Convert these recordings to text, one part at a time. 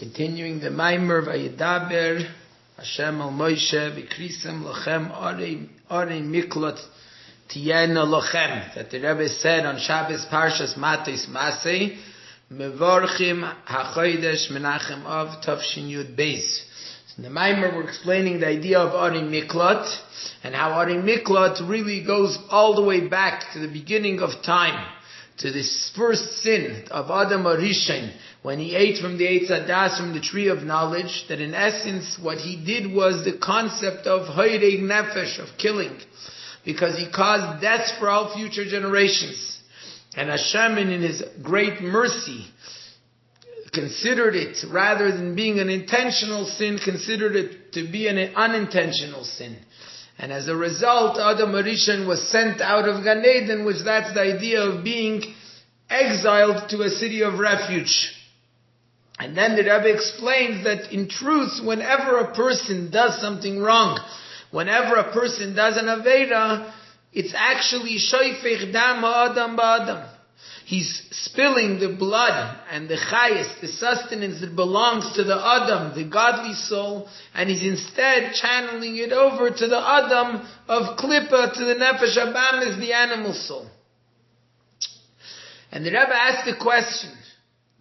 Continuing the Maimer Vayidaber Hashem al Moshe V'kritem lochem Arim Miklot Tiyena lochem, that the Rebbe said on Shabbos Parshas Matos Masei Mevorchim HaChodesh Menachem Av Tavshin Yud Beis. So in the Maimer we're explaining the idea of Arim Miklot and how Arim Miklot really goes all the way back to the beginning of time, to this first sin of Adam Arishan, when he ate from the Eitz Hadas, from the tree of knowledge, that in essence what he did was the concept of Hoireg Nefesh, of killing, because he caused death for all future generations. And Hashem, in his great mercy, considered it, rather than being an intentional sin, considered it to be an unintentional sin. And as a result, Adam Arishan was sent out of Gan Eden, which that's the idea of being exiled to a city of refuge. And then the Rebbe explains that in truth, whenever a person does something wrong, whenever a person does an Aveira, it's actually shoifech dam ha'adam ba'adam. He's spilling the blood and the chayes, the sustenance that belongs to the Adam, the godly soul, and he's instead channeling it over to the Adam of Klippa, to the Nefesh Abamis, the animal soul. And the Rebbe asked the question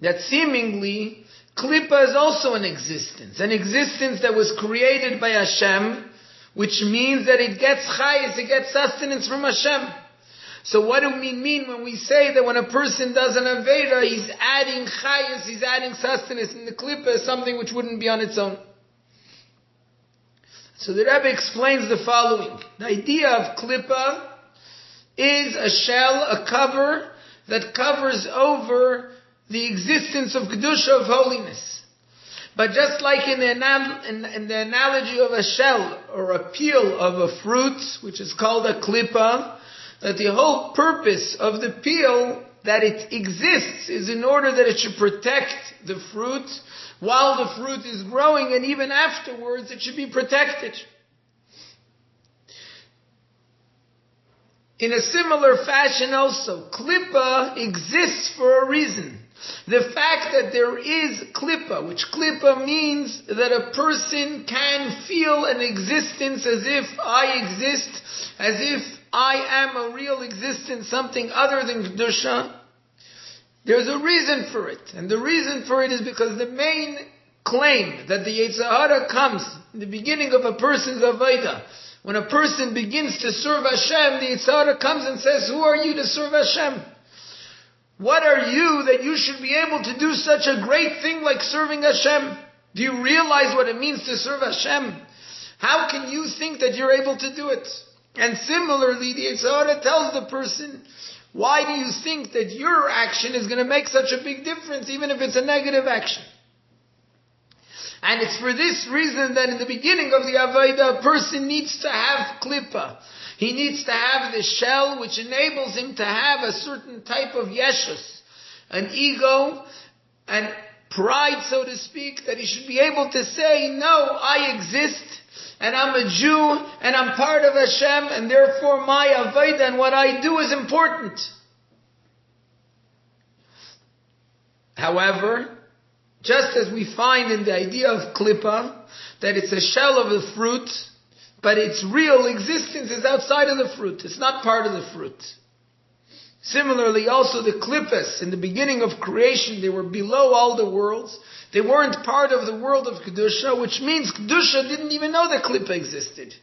that seemingly Klippa is also an existence that was created by Hashem, which means that it gets chayes, it gets sustenance from Hashem. So what do we mean when we say that when a person does an Aveira, he's adding chayes, he's adding sustenance, and the Klippa is something which wouldn't be on its own? So the Rebbe explains the following. The idea of Klippa is a shell, a cover, that covers over the existence of Kedusha, of holiness. But just like in the analogy of a shell or a peel of a fruit, which is called a Klippa, that the whole purpose of the peel, that it exists, is in order that it should protect the fruit while the fruit is growing, and even afterwards it should be protected. In a similar fashion also, Klippa exists for a reason. The fact that there is Klippa, which Klippa means that a person can feel an existence as if I exist, as if I am a real existence, something other than Kedusha. There's a reason for it. And the reason for it is because the main claim that the Yetzer Hara comes in the beginning of a person's Avodah, when a person begins to serve Hashem, the Yetzer Hara comes and says, who are you to serve Hashem? What are you that you should be able to do such a great thing like serving Hashem? Do you realize what it means to serve Hashem? How can you think that you're able to do it? And similarly, the Yetzer Hara tells the person, why do you think that your action is going to make such a big difference, even if it's a negative action? And it's for this reason that in the beginning of the Avodah, a person needs to have Klippa. He needs to have the shell which enables him to have a certain type of yeshus, an ego, and pride, so to speak, that he should be able to say, no, I exist, and I'm a Jew, and I'm part of Hashem, and therefore my Avodah and what I do is important. However, just as we find in the idea of Klippa, that it's a shell of the fruit, but its real existence is outside of the fruit. It's not part of the fruit. Similarly, also the Klippas, in the beginning of creation, they were below all the worlds. They weren't part of the world of Kedusha, which means Kedusha didn't even know that Klippa existed.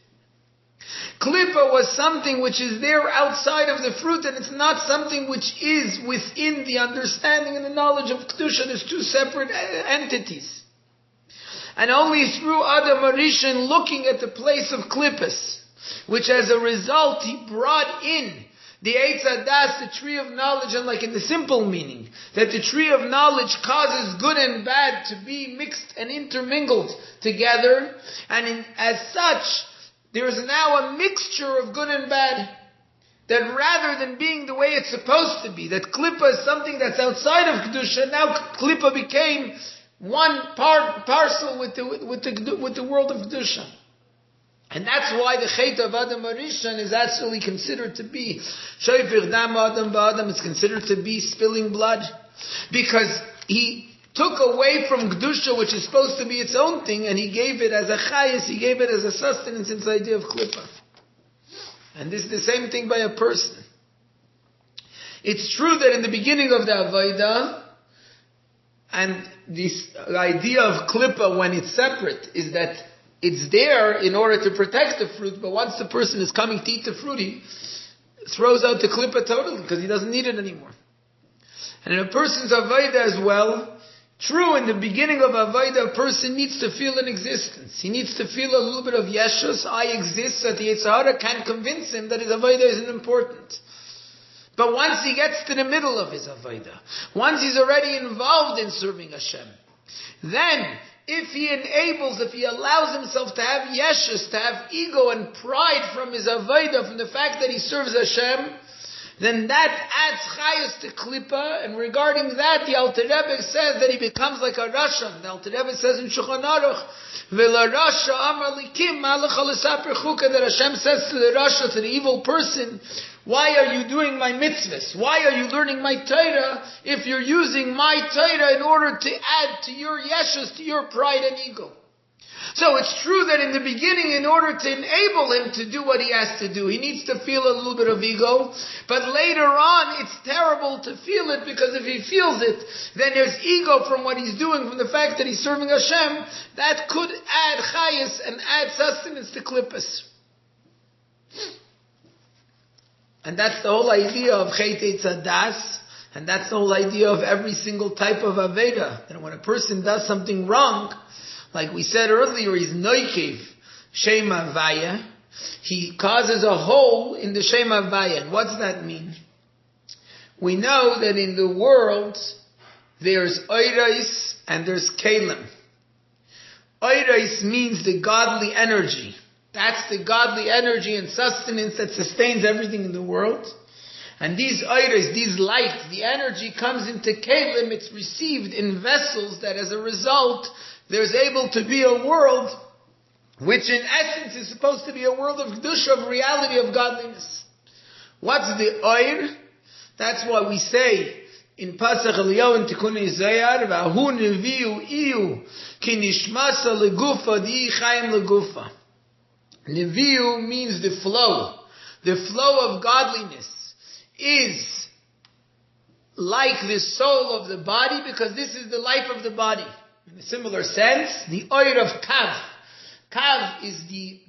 Klippa was something which is there outside of the fruit, and it's not something which is within the understanding and the knowledge of Kedusha. There's two separate entities. And only through Adam Arishan looking at the place of Klippas, which as a result he brought in the Eitz Hadas, the tree of knowledge, and like in the simple meaning, that the tree of knowledge causes good and bad to be mixed and intermingled together, and as such, there is now a mixture of good and bad, that rather than being the way it's supposed to be, that Klippa is something that's outside of Kedusha, now Klippa became one parcel with the world of Kedusha. And that's why the Chet of Adam Arishan is actually considered to be Shoifech Dam Adam Ba'Adam. It's considered to be spilling blood, because he took away from Kedusha, which is supposed to be its own thing, and he gave it as a chayis, he gave it as a sustenance into the idea of klipa. And this is the same thing by a person. It's true that in the beginning of the Avodah, and this idea of klipa when it's separate, is that it's there in order to protect the fruit, but once the person is coming to eat the fruit, he throws out the klipa totally, because he doesn't need it anymore. And in a person's Avodah as well, true, in the beginning of Avodah, a person needs to feel an existence. He needs to feel a little bit of Yeshus, I exist, so that the Yetzer Hara can convince him that his Avodah isn't important. But once he gets to the middle of his Avodah, once he's already involved in serving Hashem, then if he allows himself to have Yeshus, to have ego and pride from his Avodah, from the fact that he serves Hashem, then that adds chayus to klipa, and regarding that, the Alter Rebbe says that he becomes like a Rasha. The Alter Rebbe says in Shulchan Aruch, V'la Rasha amar likim malach alasaper chuka, that Hashem says to the Rasha, to the evil person, why are you doing my mitzvahs? Why are you learning my Torah if you're using my Torah in order to add to your yeshus, to your pride and ego? So it's true that in the beginning, in order to enable him to do what he has to do, he needs to feel a little bit of ego. But later on, it's terrible to feel it, because if he feels it, then there's ego from what he's doing, from the fact that he's serving Hashem, that could add chayas and add sustenance to klippas. And that's the whole idea of chet etzadas, and that's the whole idea of every single type of aveda. That when a person does something wrong, like we said earlier, he's noikiv shema vaya. He causes a hole in the shema vaya. And what's that mean? We know that in the world there's oirais and there's kalim. Oirais means the godly energy. That's the godly energy and sustenance that sustains everything in the world. And these oirais, these light, the energy comes into kalim. It's received in vessels that as a result there's able to be a world which in essence is supposed to be a world of kedusha, of reality, of godliness. What's the oir? That's what we say in Pasach Eliyahu in Tikkun Yizayar, V'ahu neviu iyu ki nishmasa legufa di chayim legufa. Neviu means the flow. The flow of godliness is like the soul of the body, because this is the life of the body. In a similar sense, the oir of kav. Kav is the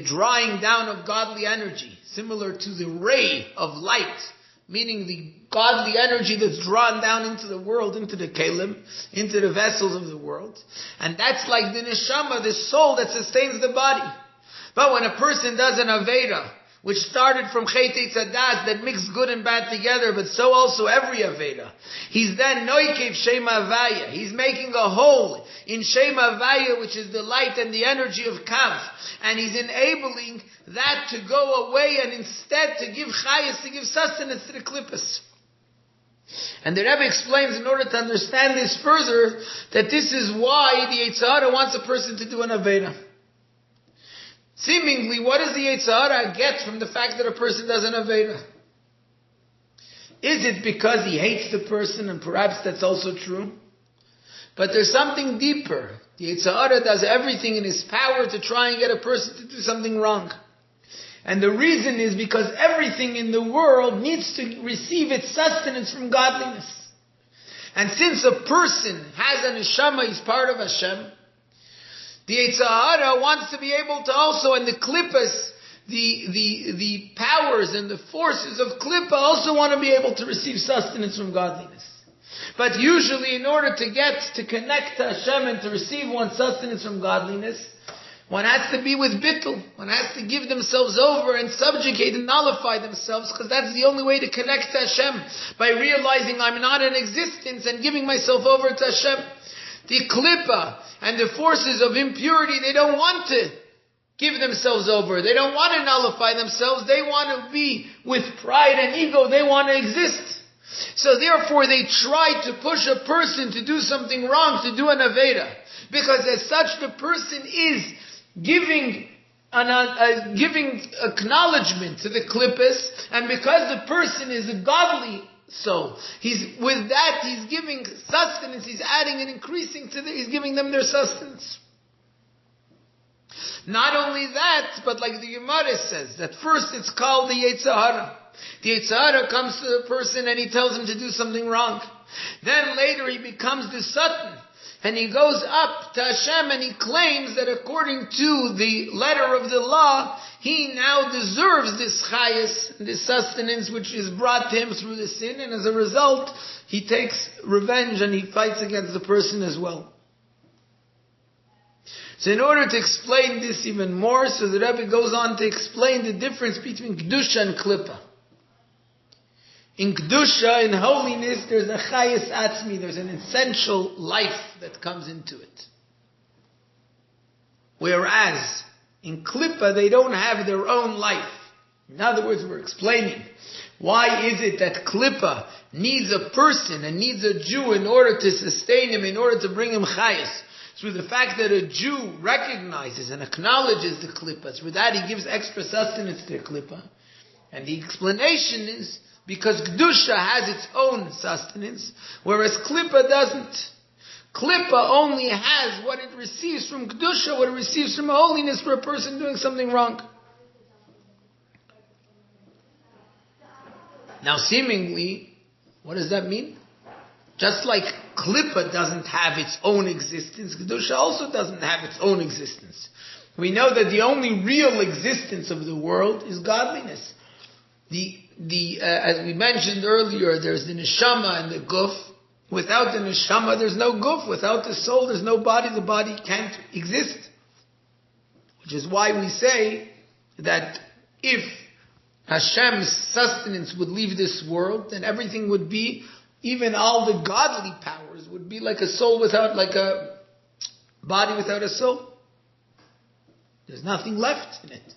drawing down of godly energy, similar to the ray of light, meaning the godly energy that's drawn down into the world, into the kelim, into the vessels of the world. And that's like the neshama, the soul that sustains the body. But when a person does an aveda, which started from chet etzadas, that mixed good and bad together, but so also every aveda, he's then noikiv shema vaya. He's making a hole in shema vaya, which is the light and the energy of kav, and he's enabling that to go away, and instead to give chayas, to give sustenance to the klippas. And the Rebbe explains, in order to understand this further, that this is why the Yetzer Hara wants a person to do an aveda. Seemingly, what does the Yetzer Hara get from the fact that a person does an aveda? Is it because he hates the person, and perhaps that's also true? But there's something deeper. The Yetzer Hara does everything in his power to try and get a person to do something wrong. And the reason is because everything in the world needs to receive its sustenance from godliness. And since a person has a neshama, he's part of Hashem, the Yetzer Hara wants to be able to also, and the klippas, the powers and the forces of klippa also want to be able to receive sustenance from godliness. But usually, in order to connect to Hashem and to receive one's sustenance from godliness, one has to be with bittul. One has to give themselves over and subjugate and nullify themselves, because that's the only way to connect to Hashem, by realizing I'm not in existence and giving myself over to Hashem. The klippa and the forces of impurity, they don't want to give themselves over. They don't want to nullify themselves. They want to be with pride and ego. They want to exist. So therefore they try to push a person to do something wrong, to do an aveda. Because as such the person is giving acknowledgement to the klippas, and because the person is a godly soul. He's giving sustenance, he's adding and increasing he's giving them their sustenance. Not only that, but like the Gemara says, that first it's called the Yetzer Hara. The Yetzer Hara comes to the person and he tells him to do something wrong. Then later he becomes the Satan. And he goes up to Hashem and he claims that according to the letter of the law, he now deserves this chayas, this sustenance which is brought to him through the sin. And as a result, he takes revenge and he fights against the person as well. So in order to explain this even more, so the Rebbe goes on to explain the difference between Kedusha and Klippa. In Kedusha, in holiness, there's a chayas atzmi, there's an essential life that comes into it. Whereas, in Klippa, they don't have their own life. In other words, we're explaining, why is it that Klippa needs a person and needs a Jew in order to sustain him, in order to bring him chayas? Through the fact that a Jew recognizes and acknowledges the Klippa, through that he gives extra sustenance to the Klippa. And the explanation is, because Kedusha has its own sustenance, whereas Klippa doesn't. Klippa only has what it receives from Kedusha, what it receives from holiness for a person doing something wrong. Now seemingly, what does that mean? Just like Klippa doesn't have its own existence, Kedusha also doesn't have its own existence. We know that the only real existence of the world is godliness. As we mentioned earlier, there's the neshama and the guf. Without the neshama, there's no guf. Without the soul, there's no body. The body can't exist. Which is why we say that if Hashem's sustenance would leave this world, then everything would be, even all the godly powers would be like a soul without, like a body without a soul. There's nothing left in it.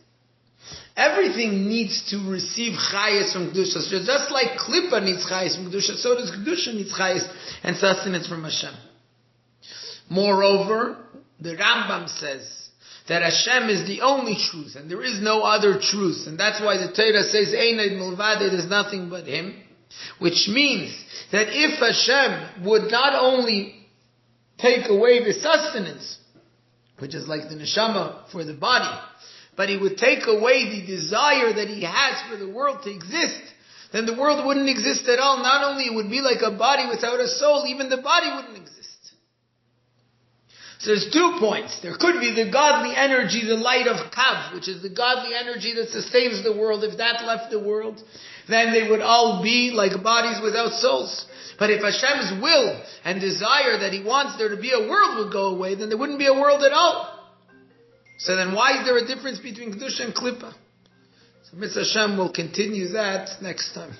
Everything needs to receive chayas from Kedusha. So just like Klippa needs chayas from Kedusha, so does Kedusha needs chayas and sustenance from Hashem. Moreover, the Rambam says that Hashem is the only truth and there is no other truth. And that's why the Torah says, Einad Milvade, there's nothing but Him. Which means that if Hashem would not only take away the sustenance, which is like the neshama for the body, but He would take away the desire that He has for the world to exist, then the world wouldn't exist at all. Not only it would be like a body without a soul, even the body wouldn't exist. So there's 2 points. There could be the godly energy, the light of Kav, which is the godly energy that sustains the world. If that left the world, then they would all be like bodies without souls. But if Hashem's will and desire that He wants there to be a world would go away, then there wouldn't be a world at all. So then why is there a difference between Kedusha and Klippa? So Mitzvah Hashem will continue that next time.